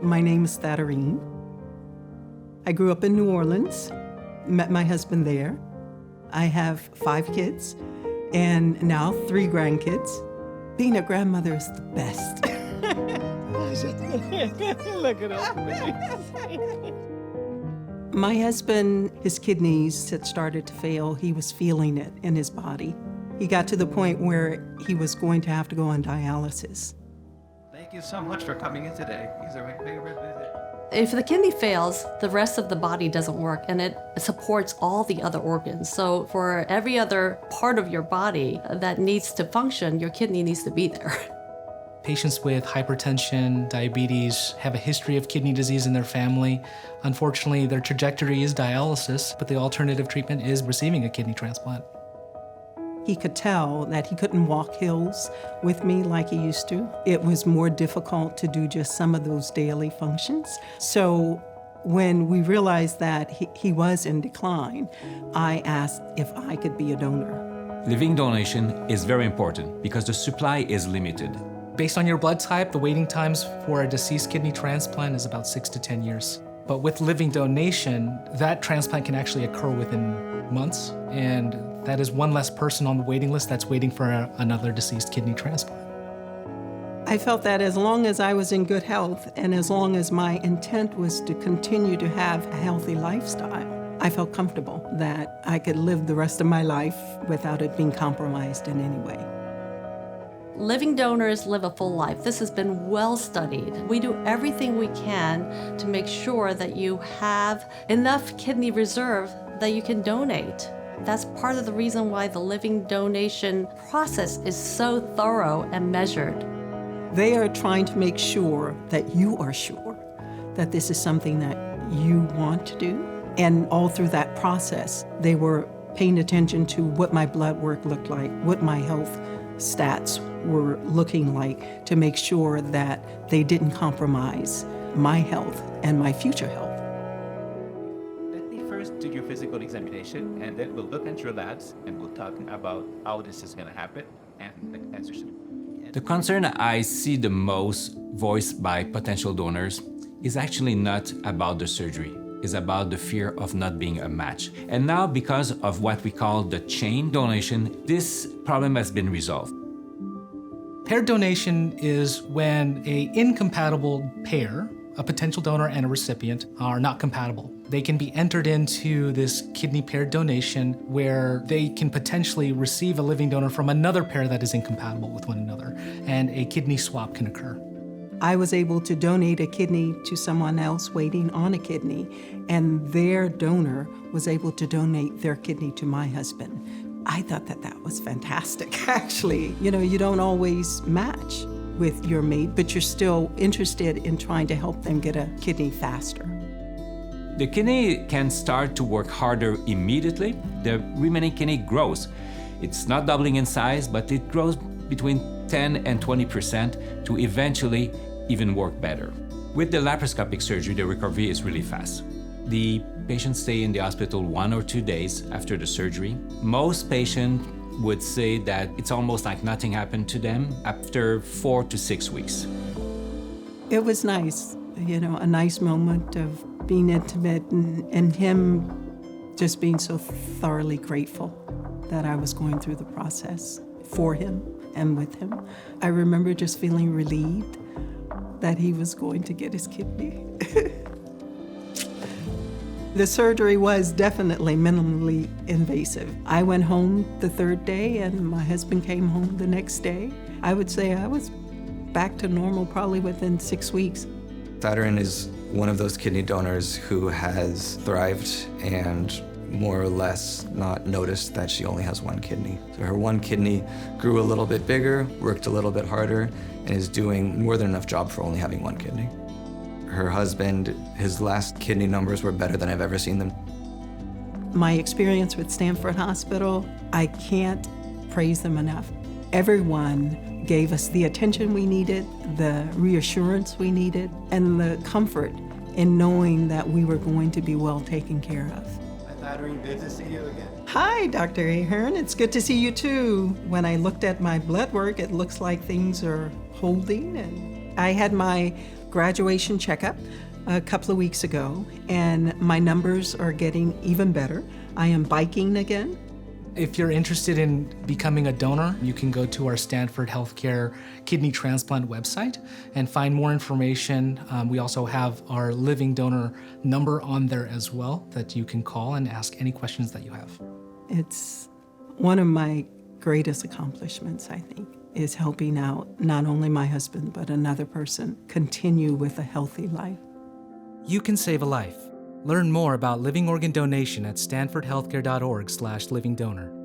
My name is Thaderine. I grew up in New Orleans, met my husband there. I have 5 kids and now 3 grandkids. Being a grandmother is the best. Look at us. My husband, his kidneys had started to fail. He was feeling it in his body. He got to the point where he was going to have to go on dialysis. Thank you so much for coming in today. These are my favorite visit. If the kidney fails, the rest of the body doesn't work, and it supports all the other organs. So for every other part of your body that needs to function, your kidney needs to be there. Patients with hypertension, diabetes, have a history of kidney disease in their family. Unfortunately, their trajectory is dialysis, but the alternative treatment is receiving a kidney transplant. He could tell that he couldn't walk hills with me like he used to. It was more difficult to do just some of those daily functions. So when we realized that he was in decline, I asked if I could be a donor. Living donation is very important because the supply is limited. Based on your blood type, the waiting times for a deceased kidney transplant is about 6 to 10 years. But with living donation, that transplant can actually occur within months, and that is one less person on the waiting list that's waiting for another deceased kidney transplant. I felt that as long as I was in good health and as long as my intent was to continue to have a healthy lifestyle, I felt comfortable that I could live the rest of my life without it being compromised in any way. Living donors live a full life. This has been well studied. We do everything we can to make sure that you have enough kidney reserve that you can donate. That's part of the reason why the living donation process is so thorough and measured. They are trying to make sure that you are sure that this is something that you want to do. And all through that process, they were paying attention to what my blood work looked like, what my health stats were looking like, to make sure that they didn't compromise my health and my future health. Let me first do your physical examination, and then we'll look at your labs, and we'll talk about how this is going to happen and the answers. The concern I see the most voiced by potential donors is actually not about the surgery. It's about the fear of not being a match. And now, because of what we call the chain donation, this problem has been resolved. Paired donation is when an incompatible pair, a potential donor and a recipient, are not compatible. They can be entered into this kidney paired donation where they can potentially receive a living donor from another pair that is incompatible with one another, and a kidney swap can occur. I was able to donate a kidney to someone else waiting on a kidney, and their donor was able to donate their kidney to my husband. I thought that that was fantastic, actually. You know, you don't always match with your mate, but you're still interested in trying to help them get a kidney faster. The kidney can start to work harder immediately. The remaining kidney grows. It's not doubling in size, but it grows between 10 and 20% to eventually even work better. With the laparoscopic surgery, the recovery is really fast. The patients stay in the hospital 1 or 2 days after the surgery. Most patients would say that it's almost like nothing happened to them after 4 to 6 weeks. It was nice, you know, a nice moment of being intimate and him just being so thoroughly grateful that I was going through the process for him and with him. I remember just feeling relieved that he was going to get his kidney. The surgery was definitely minimally invasive. I went home the 3rd day and my husband came home the next day. I would say I was back to normal probably within 6 weeks. Thaderine is one of those kidney donors who has thrived and more or less not noticed that she only has 1 kidney. So her 1 kidney grew a little bit bigger, worked a little bit harder, and is doing more than enough job for only having 1 kidney. Her husband, his last kidney numbers were better than I've ever seen them. My experience with Stanford Hospital, I can't praise them enough. Everyone gave us the attention we needed, the reassurance we needed, and the comfort in knowing that we were going to be well taken care of. Thaderine, good to see you again. Hi, Dr. Ahern. It's good to see you too. When I looked at my blood work, it looks like things are holding, and I had my graduation checkup a couple of weeks ago, and my numbers are getting even better. I am biking again. If you're interested in becoming a donor, you can go to our Stanford Healthcare kidney transplant website and find more information. We also have our living donor number on there as well that you can call and ask any questions that you have. It's one of my greatest accomplishments, I think, is helping out not only my husband, but another person continue with a healthy life. You can save a life. Learn more about living organ donation at stanfordhealthcare.org/livingdonor.